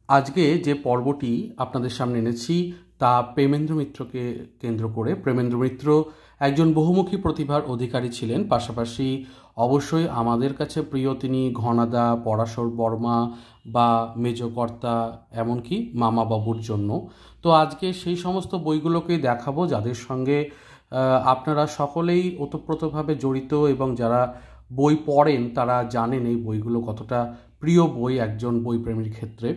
আজকে যে পর্বটি আপনাদের সামনে এনেছি তা প্রেমেন্দ্র মিত্রকে কেন্দ্র করে। প্রেমেন্দ্র মিত্র একজন বহুমুখী প্রতিভার অধিকারী ছিলেন, পাশাপাশি অবশ্যই আমাদের কাছে প্রিয় তিনি ঘনাদা, পরাশর বর্মা বা মেজকর্তা, এমনকি মামাবাবুর জন্য। তো আজকে সেই সমস্ত বইগুলোকেই দেখাবো যাদের সঙ্গে আপনারা সকলেই ওতপ্রোতভাবে জড়িত, এবং যারা বই পড়েন তারা জানেন এই বইগুলো কতটা প্রিয় বই একজন বইপ্রেমীর ক্ষেত্রে।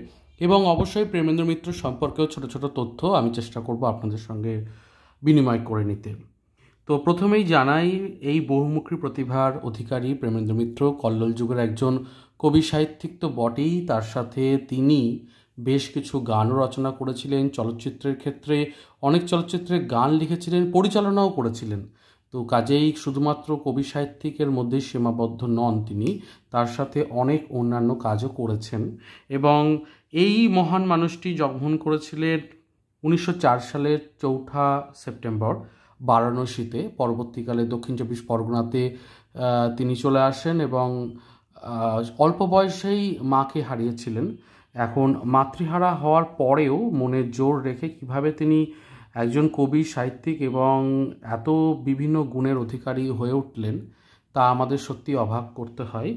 এবং অবশ্যই প্রেমেন্দ্র মিত্র সম্পর্কেও ছোট ছোট তথ্য আমি চেষ্টা করব আপনাদের সঙ্গে বিনিময় করে নিতে। তো প্রথমেই জানাই, এই বহুমুখী প্রতিভার অধিকারী প্রেমেন্দ্র মিত্র কল্লোল যুগের একজন কবি সাহিত্যিক তো বটেই, তার সাথে তিনি বেশ কিছু গানও রচনা করেছিলেন। চলচ্চিত্রের ক্ষেত্রে অনেক চলচ্চিত্রে গান লিখেছিলেন, পরিচালনাও করেছিলেন। তো কাজেই শুধুমাত্র কবি সাহিত্যিকের মধ্যেই সীমাবদ্ধ নন তিনি, তার সাথে অনেক অন্যান্য কাজও করেছেন। এবং এই মহান মানুষটি জন্মগ্রহণ করেছিলেন 1904 সালের 4 সেপ্টেম্বর বারাণসীতে। পরবর্তীকালে দক্ষিণ চব্বিশ পরগনাতে তিনি চলে আসেন এবং অল্প বয়সেই মাকে হারিয়েছিলেন। এখন মাতৃহারা হওয়ার পরেও মনের জোর রেখে কিভাবে তিনি একজন কবি সাহিত্যিক এবং এত বিভিন্ন গুণের অধিকারী হয়ে উঠলেন তা আমাদের সত্যি অবাক করতে হয়।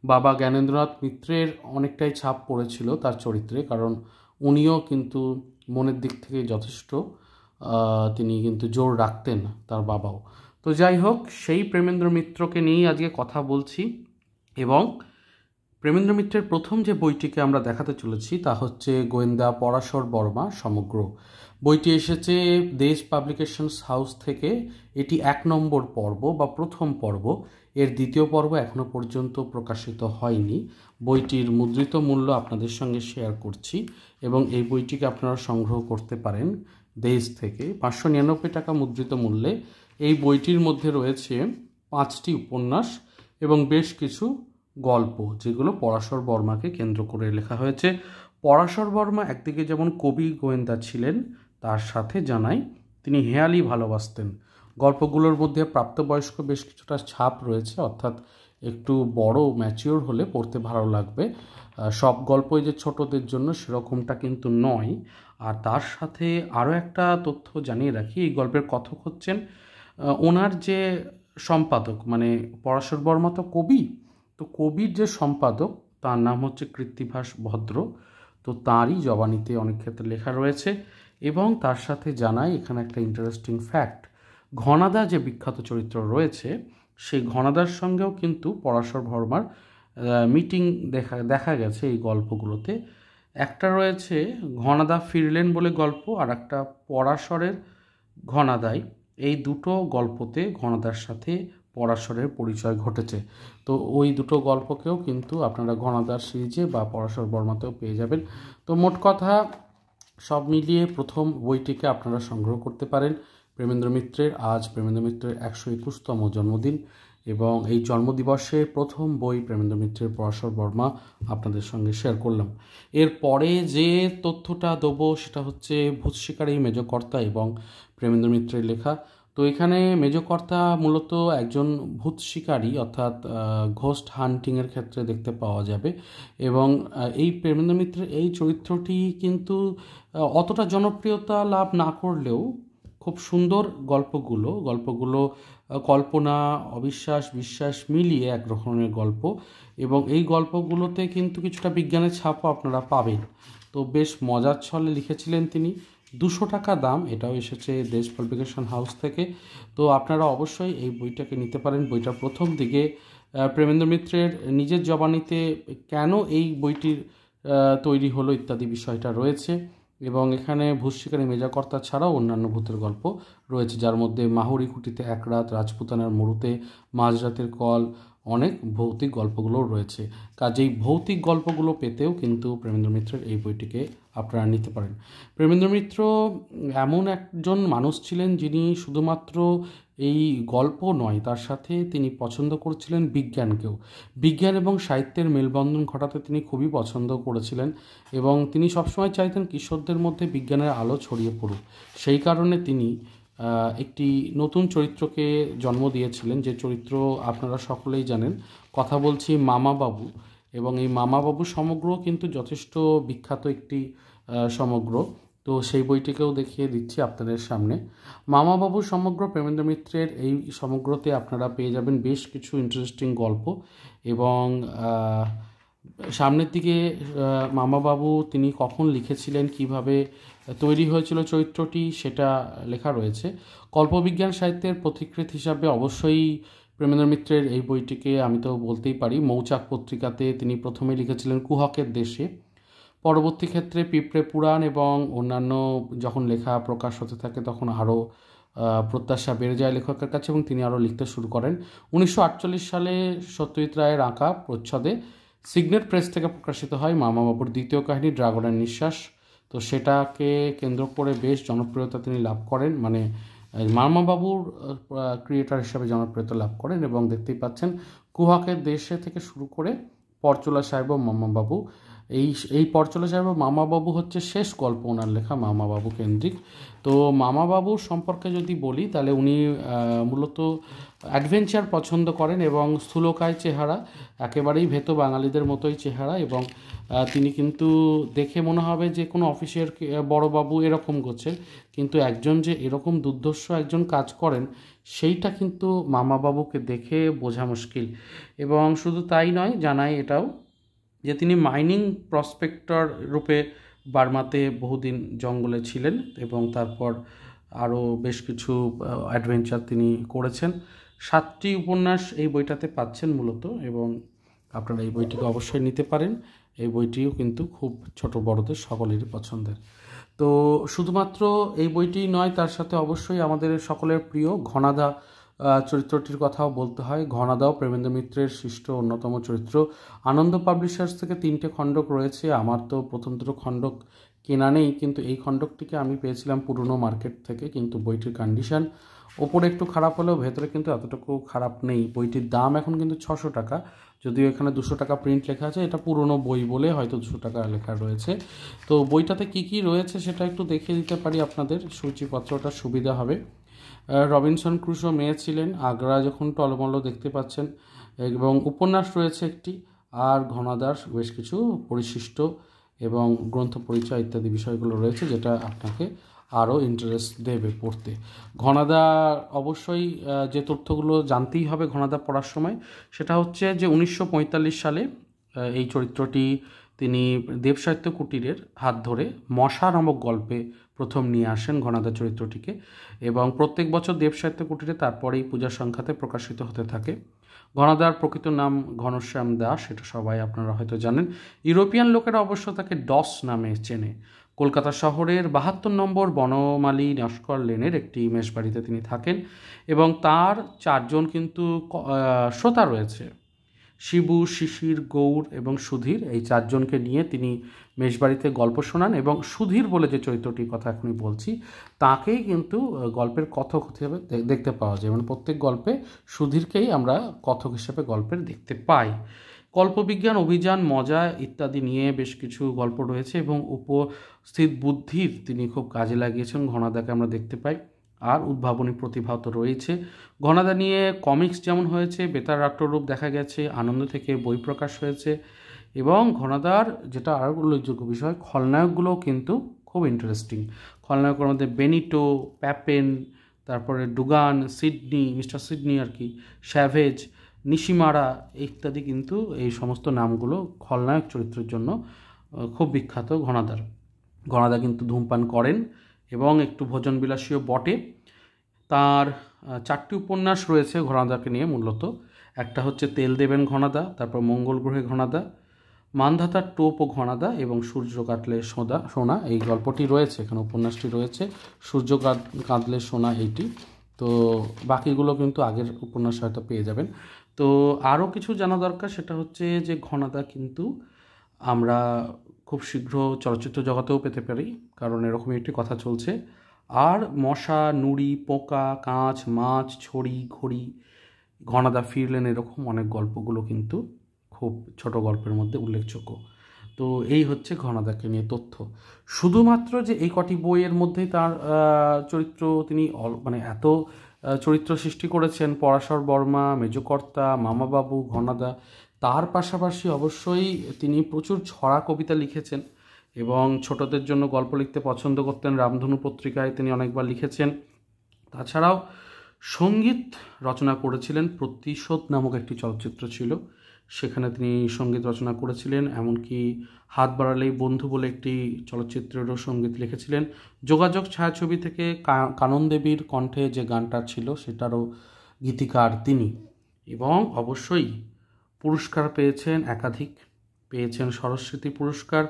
বাবা জ্ঞানেন্দ্রনাথ মিত্রের অনেকটাই ছাপ পড়েছিল তার চরিত্রে, কারণ উনিও কিন্তু মনের দিক থেকে যথেষ্ট তিনি কিন্তু জোর রাখতেন, তার বাবাও। তো যাই হোক, সেই প্রেমেন্দ্র মিত্রকে নিয়েই আজকে কথা বলছি। এবং প্রেমেন্দ্র মিত্রের প্রথম যে বইটিকে আমরা দেখাতে চলেছি তা হচ্ছে গোয়েন্দা পরাশর বর্মা সমগ্র। বইটি এসেছে দেশ পাবলিকেশনস হাউস থেকে। এটি 1 নম্বর পর্ব বা প্রথম পর্ব। এর দ্বিতীয় পর্ব এখনো পর্যন্ত প্রকাশিত হয়নি। বইটির মুদ্রিত মূল্য আপনাদের সঙ্গে শেয়ার করছি, এবং এই বইটিকে আপনারা সংগ্রহ করতে পারেন দেশ থেকে 599 টাকা মুদ্রিত মূল্যে। এই বইটির মধ্যে রয়েছে 5টি উপন্যাস এবং বেশ কিছু গল্প, যেগুলো পরাশর বর্মাকে কেন্দ্র করে লেখা হয়েছে। পরাশর বর্মা একদিকে যেমন কবি গোয়েন্দা ছিলেন, তার সাথে জানাই তিনি হেয়ালি ভালোবাসতেন। গল্পগুলোর মধ্যে প্রাপ্তবয়স্ক বেশ কিছুটা ছাপ রয়েছে, অর্থাৎ একটু বড় ম্যাচিওর হলে পড়তে ভালো লাগবে। সব গল্পই যে ছোটদের জন্য সেরকমটা কিন্তু নয়। আর তার সাথে আরও একটা তথ্য জানিয়ে রাখি, এই গল্পের কথক হচ্ছেন ওনার যে সম্পাদক, মানে পরাশর বর্মা তো কবি, তো কবির যে সম্পাদক তার নাম হচ্ছে কৃত্তিবাস ভদ্র। তো তাঁরই জবানিতে অনেক ক্ষেত্রে লেখা রয়েছে। এবং তার সাথে জানাই এখানে একটা ইন্টারেস্টিং ফ্যাক্ট, ঘনাদা যে বিখ্যাত চরিত্র রয়েছে সেই ঘনাদার সঙ্গেও কিন্তু পরাশর বর্মার মিটিং দেখা গেছে এই গল্পগুলোতে। একটা রয়েছে ঘনাদা ফিরলেন বলে গল্প, আর একটা পরাশরের ঘনাদাই। এই দুটো গল্পতে ঘনাদার সাথে পরাশরের পরিচয় ঘটেছে। তো ওই দুটো গল্পকেও কিন্তু আপনারা ঘনাদার সিরিজে বা পরাশর বর্মাতেও পেয়ে যাবেন। তো মোট কথা সব মিলিয়ে প্রথম বইটিকে আপনারা সংগ্রহ করতে পারেন প্রেমেন্দ্র মিত্রের। আজ প্রেমেন্দ্র মিত্রের 121তম জন্মদিন, এবং এই জন্মদিবসে প্রথম বই প্রেমেন্দ্র মিত্রের পরাশর বর্মা আপনাদের সঙ্গে শেয়ার করলাম। এরপরে যে তথ্যটা দেবো সেটা হচ্ছে ভূত শিকারী মেজকর্তা এবং প্রেমেন্দ্র মিত্রের লেখা। তো এখানে মেজকর্তা মূলত একজন ভূত শিকারী, অর্থাৎ ঘোস্ট হান্টিংয়ের ক্ষেত্রে দেখতে পাওয়া যাবে। এবং এই প্রেমেন্দ্র মিত্রের এই চরিত্রটি কিন্তু অতটা জনপ্রিয়তা লাভ না করলেও খুব সুন্দর গল্পগুলো কল্পনা, অবিশ্বাস, বিশ্বাস মিলিয়ে এক রকমের গল্প, এবং এই গল্পগুলোতে কিন্তু কিছুটা বিজ্ঞানের ছাপও আপনারা পাবেন। তো বেশ মজার ছলে লিখেছিলেন তিনি। 200 টাকা দাম, এটাও এসেছে দেশ পাবলিকেশন হাউস থেকে। তো আপনারা অবশ্যই এই বইটাকে নিতে পারেন। বইটার প্রথম দিকে প্রেমেন্দ্র মিত্রের নিজের জবানিতে কেন এই বইটির তৈরি হলো ইত্যাদি বিষয়টা রয়েছে। এবং এখানে ভূত শিকারী মেজকর্তা ছাড়াও অন্যান্য ভূতের গল্প রয়েছে, যার মধ্যে মাহুরি কুটিতে এক রাত, রাজপুতানার মরুতে, মাঝরাতের কল, অনেক ভৌতিক গল্পগুলোও রয়েছে। কাজেই ভৌতিক গল্পগুলো পেতেও কিন্তু প্রেমেন্দ্র মিত্রের এই বইটিকে আপনারা নিতে পারেন। প্রেমেন্দ্র মিত্র এমন একজন মানুষ ছিলেন যিনি শুধুমাত্র এই গল্প নয়, তার সাথে তিনি পছন্দ করেছিলেন বিজ্ঞানকেও। বিজ্ঞান এবং সাহিত্যের মেলবন্ধন ঘটাতে তিনি খুবই পছন্দ করেছিলেন, এবং তিনি সবসময় চাইতেন কিশোরদের মধ্যে বিজ্ঞানের আলো ছড়িয়ে পড়ুক। সেই কারণে তিনি একটি নতুন চরিত্রকে জন্ম দিয়েছিলেন, যে চরিত্র আপনারা সকলেই জানেন। কথা বলছি মামাবাবু। এবং এই মামাবাবু সমগ্র কিন্তু যথেষ্ট বিখ্যাত একটি সমগ্র। তো সেই বইটিকেও দেখিয়ে দিচ্ছি আপনাদের সামনে। মামাবাবু সমগ্র প্রেমেন্দ্র মিত্রের এই সমগ্রতে আপনারা পেয়ে যাবেন বেশ কিছু ইন্টারেস্টিং গল্প, এবং সামনের দিকে মামাবাবু তিনি কখন লিখেছিলেন, কিভাবে তৈরি হয়েছিল চরিত্রটি, সেটা লেখা রয়েছে। কল্পবিজ্ঞান সাহিত্যের পথিকৃৎ হিসাবে অবশ্যই প্রেমেন্দ্র মিত্রের এই বইটিকে আমি তো বলতেই পারি। মৌচাক পত্রিকাতে তিনি প্রথমে লিখেছিলেন কুহকের দেশে, পরবর্তী ক্ষেত্রে পিঁপড়ে পুরাণ এবং অন্যান্য যখন লেখা প্রকাশ হতে থাকে তখন আরও প্রত্যাশা বেড়ে যায় লেখকের কাছে, এবং তিনি আরও লিখতে শুরু করেন। 1948 সালে সত্যজিৎ রায়ের আঁকা প্রচ্ছদে সিগনেট প্রেস থেকে প্রকাশিত হয় মামাবাবুর দ্বিতীয় কাহিনী ড্রাগনের নিঃশ্বাস। তো সেটাকে কেন্দ্র করে বেশ জনপ্রিয়তা তিনি লাভ করেন, মানে মামাবাবুর ক্রিয়েটর হিসাবে জনপ্রিয়তা লাভ করেন। এবং দেখতেই পাচ্ছেন কুহকের দেশে থেকে শুরু করে পরচুলা সাহেব ও মামাবাবু, এই পরচুলা সাহেব ও মামাবাবু হচ্ছে শেষ গল্প ওনার লেখা মামাবাবু কেন্দ্রিক। তো মামাবাবুর সম্পর্কে যদি বলি তাহলে উনি মূলত অ্যাডভেঞ্চার পছন্দ করেন এবং স্থূলকায় চেহারা, একেবারেই ভেতো বাঙালিদের মতোই চেহারা, এবং তিনি কিন্তু দেখে মনে হবে যে কোনো অফিসের বড়বাবু এরকম করছেন, কিন্তু একজন যে এরকম দুর্ধর্ষ একজন কাজ করেন সেইটা কিন্তু মামাবাবুকে দেখে বোঝা মুশকিল। এবং শুধু তাই নয়, জানাই এটাও যে তিনি মাইনিং প্রসপেক্টর রূপে বার্মাতে বহুদিন জঙ্গলে ছিলেন, এবং তারপর আরও বেশ কিছু অ্যাডভেঞ্চার তিনি করেছেন। 7টি উপন্যাস এই বইটাতে পাচ্ছেন মূলত, এবং আপনারা এই বইটিকে অবশ্যই নিতে পারেন। এই বইটিও কিন্তু খুব ছোট বড়দের সকলেরই পছন্দের। তো শুধুমাত্র এই বইটি নয়, তার সাথে অবশ্যই আমাদের সকলের প্রিয় ঘনাদা চরিত্রটির কথাও বলতে হয়। ঘনাদাও প্রেমেন্দ্র মিত্রের সৃষ্ট অন্যতম চরিত্র। আনন্দ পাবলিশার্স থেকে 3টে খণ্ডক রয়েছে। আমার তো প্রথম দুটো খণ্ডক কেনা নেই, কিন্তু এই খণ্ডকটিকে আমি পেয়েছিলাম পুরনো মার্কেট থেকে, কিন্তু বইটির কন্ডিশন ওপরে একটু খারাপ হলেও ভেতরে কিন্তু এতটুকু খারাপ নেই। বইটির দাম এখন কিন্তু 600 টাকা, যদিও এখানে 200 টাকা প্রিন্ট লেখা আছে, এটা পুরনো বই বলে হয়তো 200 টাকা লেখা রয়েছে। তো বইটাতে কি কি রয়েছে সেটা একটু দেখিয়ে দিতে পারি আপনাদের, সূচিপত্রটা সুবিধা হবে। রবিনসন ক্রুসো মেয়ে ছিলেন, আগ্রা যখন টলমল দেখতে পাচ্ছেন, এবং উপন্যাস রয়েছে একটি, আর ঘনাদার বেশ কিছু পরিশিষ্ট এবং গ্রন্থ পরিচয় ইত্যাদি বিষয়গুলো রয়েছে, যেটা আপনাকে আরও ইন্টারেস্ট দেবে পড়তে। ঘনাদা অবশ্যই যে তথ্যগুলো জানতেই হবে ঘনাদা পড়ার সময়, সেটা হচ্ছে যে 1945 সালে এই চরিত্রটি তিনি দেবসাহিত্য কুটিরের হাত ধরে মশা নামক গল্পে প্রথম নিয়ে আসেন ঘনাদা চরিত্রটিকে, এবং প্রত্যেক বছর দেবসাহিত্য কুটিরে তারপরেই পূজার সংখ্যাতে প্রকাশিত হতে থাকে। ঘনাদার প্রকৃত নাম ঘনশ্যাম দাস, এটা সবাই আপনারা হয়তো জানেন। ইউরোপিয়ান লোকেরা অবশ্য তাকে ডস নামে চেনে। কলকাতা শহরের 72 নম্বর বনমালী নস্কর লেনের একটি মেশবাড়িতে তিনি থাকেন, এবং তার 4জন কিন্তু শ্রোতা রয়েছে। শিবু, শিশির, গৌর এবং সুধীর, এই 4জনকে নিয়ে তিনি মেশবাড়িতে গল্প শোনান, এবং সুধীর বলে যে চরিত্রটির কথা এখনই বলছি তাকেই কিন্তু গল্পের কথক হিসেবে দেখতে পাওয়া যায়, মানে প্রত্যেক গল্পে সুধীরকেই আমরা কথক হিসেবে গল্পের দেখতে পাই। কল্পবিজ্ঞান, অভিযান, মজা ইত্যাদি নিয়ে বেশ কিছু গল্প রয়েছে, এবং উপস্থিত বুদ্ধির তিনি খুব কাজে লাগিয়েছেন ঘনাদাকে আমরা দেখতে পাই। আর উদ্ভাবনী প্রতিভা তো রয়েছে। ঘনাদা নিয়ে কমিক্স যেমন হয়েছে, বেতার নাট্যরূপ দেখা গেছে, আনন্দ থেকে বই প্রকাশ হয়েছে, এবং ঘনাদার যেটা আরও উল্লেখযোগ্য বিষয়, খলনায়কগুলোও কিন্তু খুব ইন্টারেস্টিং। খলনায়কের মধ্যে বেনিটো, প্যাপেন, তারপরে ডুগান, সিডনি, মিস্টার সিডনি আর কি, স্যাভেজ, নিশিমারা ইত্যাদি, কিন্তু এই সমস্ত নামগুলো খলনায়ক চরিত্রের জন্য খুব বিখ্যাত। ঘনাদা কিন্তু ধূমপান করেন এবং একটু ভোজনবিলাসীও বটে। তার 4টি উপন্যাস রয়েছে ঘনাদাকে নিয়ে মূলত। একটা হচ্ছে তেল দেবেন ঘনাদা, তারপর মঙ্গল গ্রহে ঘনাদা, মানধাতার টোপ ও ঘনাদা, এবং সূর্য কাটলে সোনা, এই গল্পটি রয়েছে এখানে, উপন্যাসটি রয়েছে সূর্য কাঁদলে সোনা এইটি। তো বাকিগুলো কিন্তু আগের উপন্যাস হয়তো পেয়ে যাবেন। তো আরও কিছু জানা দরকার, সেটা হচ্ছে যে ঘনাদা কিন্তু আমরা খুব শীঘ্র চলচ্চিত্র জগতেও পেতে পারি, কারণ এরকমই একটি কথা চলছে। আর মশা, নুড়ি, পোকা, কাঁচ, মাছ, ছড়ি, ঘড়ি, ঘনাদা ফিরলেন, এরকম অনেক গল্পগুলো কিন্তু খুব ছোট গল্পের মধ্যে উল্লেখযোগ্য। তো এই হচ্ছে ঘনাদাকে নিয়ে তথ্য। শুধুমাত্র যে এই কটি বইয়ের মধ্যেই তার চরিত্র তিনি মানে এত চরিত্র সৃষ্টি করেছেন, পরাশর বর্মা, মেজকর্তা, মামাবাবু, ঘনাদা, তার পাশাপাশি অবশ্যই তিনি প্রচুর ছড়া কবিতা লিখেছেন এবং ছোটদের জন্য গল্প লিখতে পছন্দ করতেন। রামধনু পত্রিকায় তিনি অনেকবার লিখেছেন। তাছাড়াও সঙ্গীত রচনা করেছিলেন। প্রতিশোধ নামক একটি চলচ্চিত্র ছিল, সেখানে তিনি সঙ্গীত রচনা করেছিলেন। এমনকি হাত বাড়ালেই বন্ধু বলে একটি চলচ্চিত্রেরও সঙ্গীত লিখেছিলেন। যোগাযোগ ছায়াছবি থেকে কানন দেবীর কণ্ঠে যে গানটা ছিল সেটারও গীতিকার তিনি। এবং অবশ্যই পুরস্কার পেয়েছেন একাধিক, পেয়েছেন সরস্বতী পুরস্কার।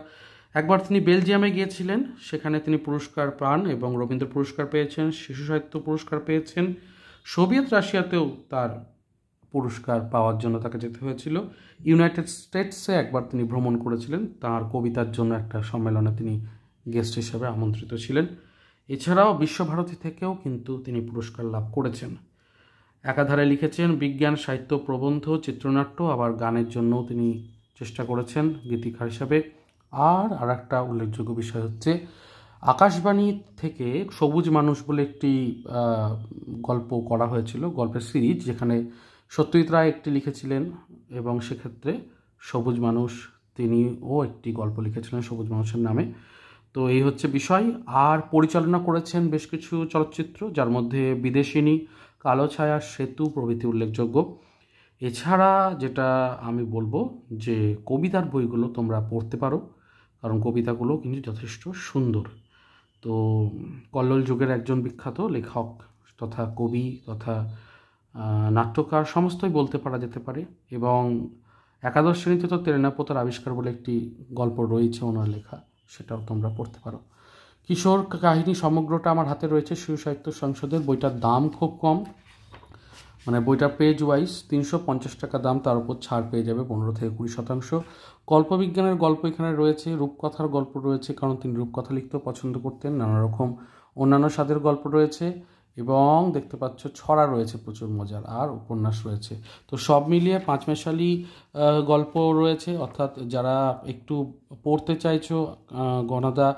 একবার তিনি বেলজিয়ামে গিয়েছিলেন, সেখানে তিনি পুরস্কার পান এবং রবীন্দ্র পুরস্কার পেয়েছেন, শিশু সাহিত্য পুরস্কার পেয়েছেন। সোভিয়েত রাশিয়াতেও তার পুরস্কার পাওয়ার জন্য তাকে যেতে হয়েছিল। ইউনাইটেড স্টেটসে একবার তিনি ভ্রমণ করেছিলেন, তার কবিতার জন্য একটা সম্মেলনে তিনি গেস্ট হিসেবে আমন্ত্রিত ছিলেন। এছাড়াও বিশ্বভারতী থেকেও কিন্তু তিনি পুরস্কার লাভ করেছেন। একাধারে লিখেছেন বিজ্ঞান, সাহিত্য, প্রবন্ধ, চিত্রনাট্য, আবার গানের জন্যও তিনি চেষ্টা করেছেন গীতিকার হিসাবে। আর একটা উল্লেখযোগ্য বিষয় হচ্ছে আকাশবাণী থেকে সবুজ মানুষ বলে একটি গল্প করা হয়েছিল, গল্পের সিরিজ, যেখানে সত্যজিৎ রায় একটি লিখেছিলেন এবং সেক্ষেত্রে সবুজ মানুষ তিনিও একটি গল্প লিখেছিলেন সবুজ মানুষের নামে। তো এই হচ্ছে বিষয়। আর পরিচালনা করেছেন বেশ কিছু চলচ্চিত্র, যার মধ্যে বিদেশিনী, কালো ছায়া, সেতু প্রভৃতি উল্লেখযোগ্য। এছাড়া যেটা আমি বলবো যে কবিতার বইগুলো তোমরা পড়তে পারো, কারণ কবিতাগুলো কিন্তু যথেষ্ট সুন্দর। তো কল্লোল যুগের একজন বিখ্যাত লেখক তথা কবি তথা নাট্যকার সমস্তই বলতে পারা যেতে পারে। এবং একাদশ শ্রেণীতে তো তেরেনাপোতার আবিষ্কার বলে একটি গল্প রয়েছে ওনার লেখা, সেটাও তোমরা পড়তে পারো। কিশোর কাহিনী সমগ্রটা আমার হাতে রয়েছে শিশু সাহিত্য সংসদের। বইটার দাম খুব কম, মানে বইটা পেজ ওয়াইজ 350 টাকা দাম, তার উপর ছাড় পেয়ে যাবে 15 থেকে 20%। কল্পবিজ্ঞানের গল্প এখানে রয়েছে, রূপকথার গল্প রয়েছে, কারণ তিনি রূপকথা লিখতেও পছন্দ করতেন। নানা রকম অন্যান্য স্বাদের গল্প রয়েছে এবং দেখতে পাচ্ছ ছড়া রয়েছে প্রচুর মজার, আর উপন্যাস রয়েছে। তো সব মিলিয়ে পাঁচমেশালি গল্প রয়েছে, অর্থাৎ যারা একটু পড়তে চাইছো, গণাদা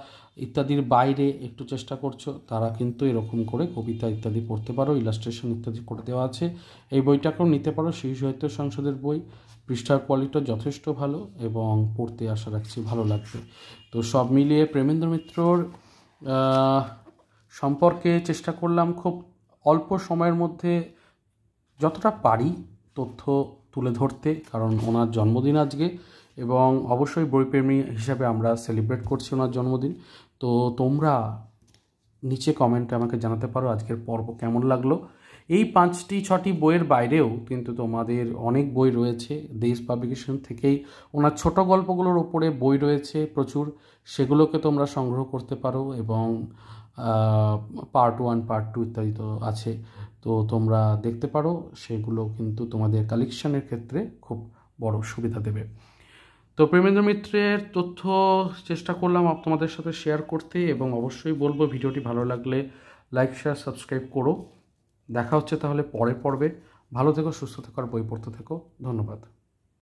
ইত্যাদির বাইরে একটু চেষ্টা করছো, তারা কিন্তু এরকম করে কবিতা ইত্যাদি পড়তে পারো, ইলাস্ট্রেশন ইত্যাদি করে দেওয়া আছে। এই বইটাকেও নিতে পারো, শিশু সাহিত্য সংসদের বই। পৃষ্ঠার কোয়ালিটিও যথেষ্ট ভালো এবং পড়তে আশা রাখছি ভালো লাগবে। তো সব মিলিয়ে প্রেমেন্দ্র মিত্রর সম্পর্কে চেষ্টা করলাম খুব অল্প সময়ের মধ্যে যতটা পারি তথ্য তুলে ধরতে, কারণ ওনার জন্মদিন আজকে এবং অবশ্যই বইপ্রেমী হিসাবে আমরা সেলিব্রেট করছি ওনার জন্মদিন। তো তোমরা নিচে কমেন্টে আমাকে জানাতে পারো আজকের পর্ব কেমন লাগলো। এই 5-6টি বইয়ের বাইরেও কিন্তু তোমাদের অনেক বই রয়েছে। দেশ পাবলিকেশন থেকেই ওনার ছোট গল্পগুলোর ওপরে বই রয়েছে প্রচুর, সেগুলোকে তোমরা সংগ্রহ করতে পারো এবং পার্ট 1, পার্ট 2 ইত্যাদি তো আছে, তো তোমরা দেখতে পারো। সেগুলো কিন্তু তোমাদের কালেকশনের ক্ষেত্রে খুব বড় সুবিধা দেবে। তো প্রেমেন্দ্র মিত্রের তথ্য চেষ্টা করলাম তোমাদের সাথে শেয়ার করতে, এবং অবশ্যই বলবো ভিডিওটি ভালো লাগলে লাইক, শেয়ার, সাবস্ক্রাইব করো। দেখা হচ্ছে তাহলে পরের পর্বে। ভালো থেকো, সুস্থ থেকো আর বই পড়তে থেকো। ধন্যবাদ।